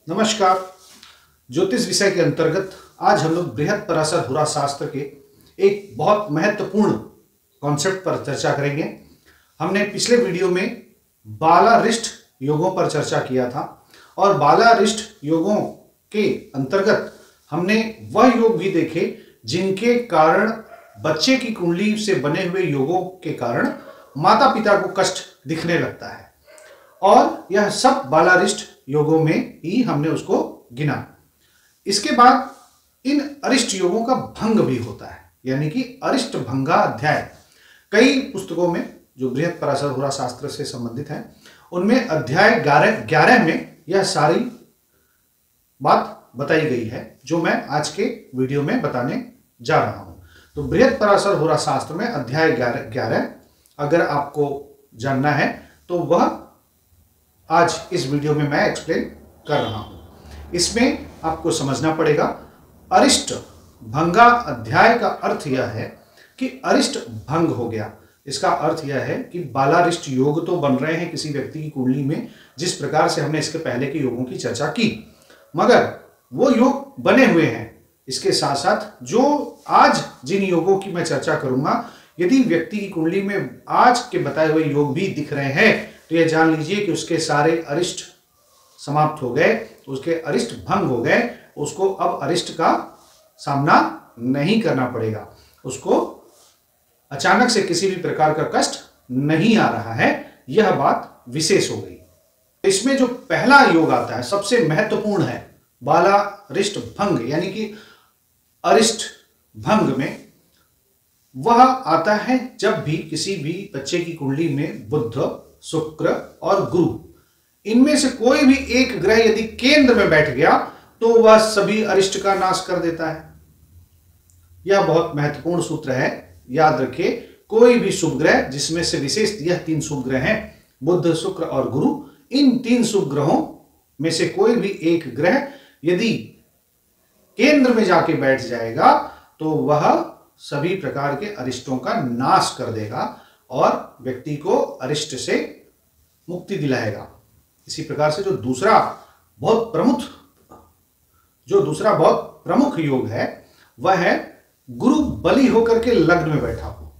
नमस्कार। ज्योतिष विषय के अंतर्गत आज हम लोग बृहत पराशर होरा शास्त्र के एक बहुत महत्वपूर्ण कॉन्सेप्ट पर चर्चा करेंगे। हमने पिछले वीडियो में बालारिष्ट योगों पर चर्चा किया था और बालारिष्ट योगों के अंतर्गत हमने वह योग भी देखे जिनके कारण बच्चे की कुंडली से बने हुए योगों के कारण माता पिता को कष्ट दिखने लगता है, और यह सब बालारिष्ट योगों में ही हमने उसको गिना। इसके बाद इन अरिष्ट योगों का भंग भी होता है, यानी कि अरिष्ट भंगा अध्याय। कई पुस्तकों में जो बृहत पराशर होरा शास्त्र से संबंधित हैं उनमें अध्याय 11 में यह सारी बात बताई गई है जो मैं आज के वीडियो में बताने जा रहा हूं। तो बृहत पराशर होरा शास्त्र में अध्याय 11 अगर आपको जानना है तो वह आज इस वीडियो में मैं एक्सप्लेन कर रहा हूं। इसमें आपको समझना पड़ेगा अरिष्ट भंगा अध्याय का अर्थ यह है कि अरिष्ट भंग हो गया। इसका अर्थ यह है कि बालारिष्ट योग तो बन रहे हैं किसी व्यक्ति की कुंडली में, जिस प्रकार से हमने इसके पहले के योगों की चर्चा की, मगर वो योग बने हुए हैं। इसके साथ साथ जो आज जिन योगों की मैं चर्चा करूंगा, यदि व्यक्ति की कुंडली में आज के बताए हुए योग भी दिख रहे हैं तो यह जान लीजिए कि उसके सारे अरिष्ट समाप्त हो गए, उसके अरिष्ट भंग हो गए। उसको अब अरिष्ट का सामना नहीं करना पड़ेगा, उसको अचानक से किसी भी प्रकार का कष्ट नहीं आ रहा है। यह बात विशेष हो गई। इसमें जो पहला योग आता है सबसे महत्वपूर्ण है बालारिष्ट भंग, यानी कि अरिष्ट भंग में वह आता है जब भी किसी भी बच्चे की कुंडली में बुध, शुक्र और गुरु, इनमें से कोई भी एक ग्रह यदि केंद्र में बैठ गया तो वह सभी अरिष्ट का नाश कर देता है। यह बहुत महत्वपूर्ण सूत्र है, याद रखिए। कोई भी शुभ ग्रह, जिसमें से विशेष यह 3 शुभ ग्रह हैं, बुध, शुक्र और गुरु, इन 3 शुभ ग्रहों में से कोई भी एक ग्रह यदि केंद्र में जाके बैठ जाएगा तो वह सभी प्रकार के अरिष्टों का नाश कर देगा और व्यक्ति को अरिष्ट से मुक्ति दिलाएगा। इसी प्रकार से जो दूसरा बहुत प्रमुख योग है वह है गुरु बली होकर के लग्न में बैठा हो।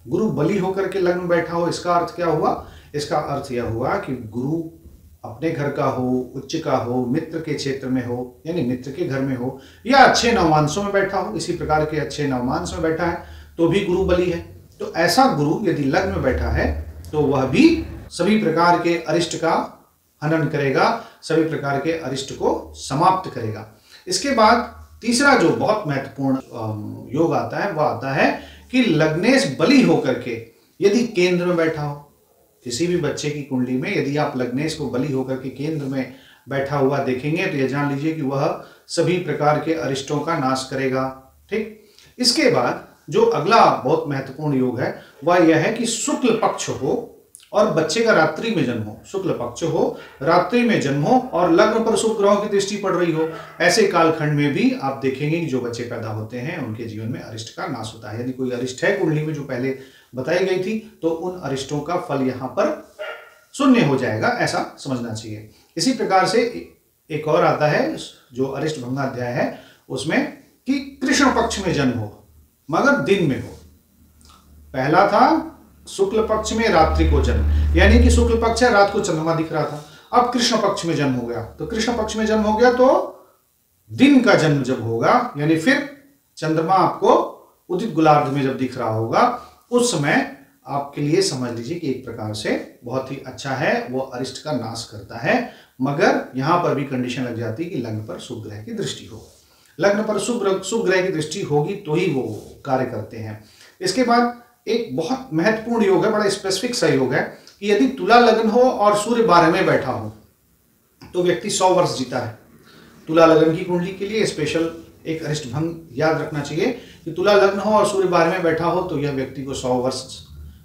गुरु बली होकर के लग्न में बैठा हो, इसका अर्थ क्या हुआ? इसका अर्थ यह हुआ कि गुरु अपने घर का हो, उच्च का हो, मित्र के क्षेत्र में हो, यानी मित्र के घर में हो, या अच्छे नवमांसों में बैठा हो। इसी प्रकार के अच्छे नवमांस में बैठा है तो भी गुरु बली है। तो ऐसा गुरु यदि लग्न में बैठा है तो वह भी सभी प्रकार के अरिष्ट का हनन करेगा, सभी प्रकार के अरिष्ट को समाप्त करेगा। इसके बाद तीसरा जो बहुत महत्वपूर्ण योग आता है वह आता है कि लग्नेश बली होकर के यदि केंद्र में बैठा हो। किसी भी बच्चे की कुंडली में यदि आप लग्नेश को बली होकर के केंद्र में बैठा हुआ देखेंगे तो यह जान लीजिए कि वह सभी प्रकार के अरिष्टों का नाश करेगा। ठीक। इसके बाद जो अगला बहुत महत्वपूर्ण योग है वह यह है कि शुक्ल पक्ष हो और बच्चे का रात्रि में जन्म हो। शुक्ल पक्ष हो, रात्रि में जन्म हो और लग्न पर शुभ ग्रहों की दृष्टि पड़ रही हो। ऐसे कालखंड में भी आप देखेंगे कि जो बच्चे पैदा होते हैं उनके जीवन में अरिष्ट का नाश होता है। यदि कोई अरिष्ट है कुंडली में जो पहले बताई गई थी तो उन अरिष्टों का फल यहां पर शून्य हो जाएगा, ऐसा समझना चाहिए। इसी प्रकार से एक और आता है जो अरिष्ट भंगा अध्याय है उसमें कि कृष्ण पक्ष में जन्म हो मगर दिन में हो। पहला था शुक्ल पक्ष में रात्रि को जन्म, यानी कि शुक्ल पक्ष है, रात को चंद्रमा दिख रहा था। अब कृष्ण पक्ष में जन्म हो गया, तो कृष्ण पक्ष में जन्म हो गया तो दिन का जन्म जब होगा, यानी फिर चंद्रमा आपको उदित गोलार्ध में जब दिख रहा होगा, उस समय आपके लिए समझ लीजिए कि एक प्रकार से बहुत ही अच्छा है, वो अरिष्ट का नाश करता है। मगर यहां पर भी कंडीशन लग जाती है कि लग्न पर शुभ ग्रह की दृष्टि हो। लग्न पर शुभ ग्रह की दृष्टि होगी तो ही वो कार्य करते हैं। इसके बाद एक बहुत महत्वपूर्ण योग है, बड़ा स्पेसिफिक सा योग है कि यदि तुला लग्न हो और सूर्य 12 में बैठा हो तो व्यक्ति 100 वर्ष जीता है। तुला लग्न की कुंडली के लिए स्पेशल एक अरिष्ट भंग याद रखना चाहिए कि तुला लग्न हो और सूर्य 12 में बैठा हो तो यह व्यक्ति को 100 वर्ष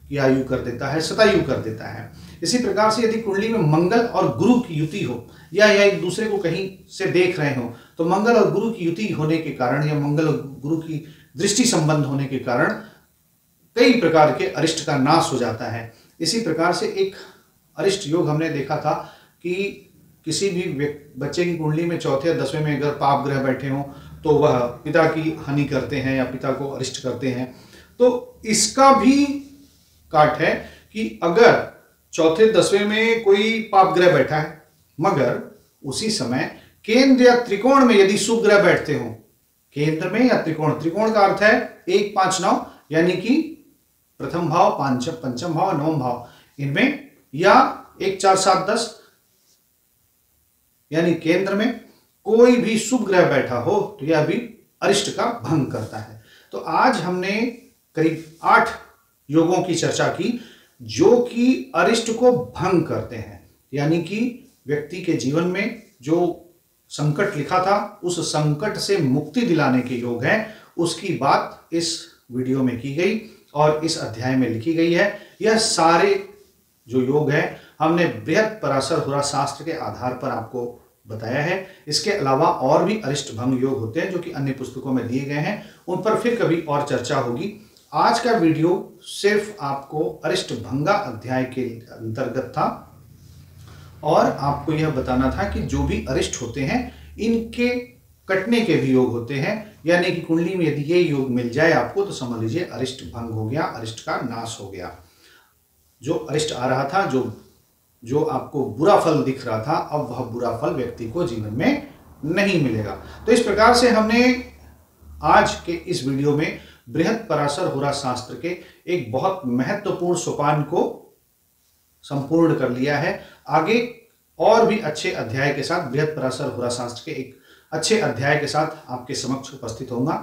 की आयु कर देता है, शतायु कर देता है। इसी प्रकार से यदि कुंडली में मंगल और गुरु की युति हो या एक दूसरे को कहीं से देख रहे हो तो मंगल और गुरु की युति होने के कारण या मंगल और गुरु की दृष्टि संबंध होने के कारण कई प्रकार के अरिष्ट का नाश हो जाता है। इसी प्रकार से एक अरिष्ट योग हमने देखा था कि किसी भी बच्चे की कुंडली में चौथे या 10वें में अगर पाप ग्रह बैठे हों तो वह पिता की हानि करते हैं या पिता को अरिष्ट करते हैं। तो इसका भी काट है कि अगर चौथे 10वें में कोई पाप ग्रह बैठा है मगर उसी समय केंद्र या त्रिकोण में यदि शुभ ग्रह बैठते हो, केंद्र में या त्रिकोण, त्रिकोण का अर्थ है 1 5 9 यानी कि प्रथम भाव, पंचम भाव, नवम भाव इनमें, या 1 4 7 10 यानी केंद्र में कोई भी शुभ ग्रह बैठा हो तो यह भी अरिष्ट का भंग करता है। तो आज हमने करीब 8 योगों की चर्चा की जो कि अरिष्ट को भंग करते हैं, यानी कि व्यक्ति के जीवन में जो संकट लिखा था उस संकट से मुक्ति दिलाने के योग हैं, उसकी बात इस वीडियो में की गई और इस अध्याय में लिखी गई है। यह सारे जो योग हैं हमने बृहत् पराशर हुरा शास्त्र के आधार पर आपको बताया है। इसके अलावा और भी अरिष्ट भंग योग होते हैं जो कि अन्य पुस्तकों में दिए गए हैं, उन पर फिर कभी और चर्चा होगी। आज का वीडियो सिर्फ आपको अरिष्ट भंगा अध्याय के अंतर्गत था और आपको यह बताना था कि जो भी अरिष्ट होते हैं इनके कटने के भी योग होते हैं, यानी कि कुंडली में यदि ये योग मिल जाए आपको तो समझ लीजिए अरिष्ट भंग हो गया, अरिष्ट का नाश हो गया। जो अरिष्ट आ रहा था, जो आपको बुरा फल दिख रहा था, अब वह बुरा फल व्यक्ति को जीवन में नहीं मिलेगा। तो इस प्रकार से हमने आज के इस वीडियो में बृहत् पराशर हुरा शास्त्र के एक बहुत महत्वपूर्ण सोपान को संपूर्ण कर लिया है। आगे और भी अच्छे अध्याय के साथ, बृहत् पराशर हुरा शास्त्र के एक अच्छे अध्याय के साथ आपके समक्ष उपस्थित होऊंगा।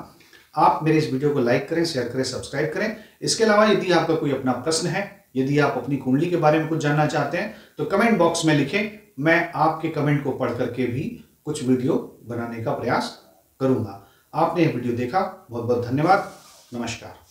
आप मेरे इस वीडियो को लाइक करें, शेयर करें, सब्सक्राइब करें। इसके अलावा यदि आपका कोई अपना प्रश्न है, यदि आप अपनी कुंडली के बारे में कुछ जानना चाहते हैं तो कमेंट बॉक्स में लिखें, मैं आपके कमेंट को पढ़ करके भी कुछ वीडियो बनाने का प्रयास करूंगा। आपने यह वीडियो देखा, बहुत बहुत धन्यवाद। नमस्कार।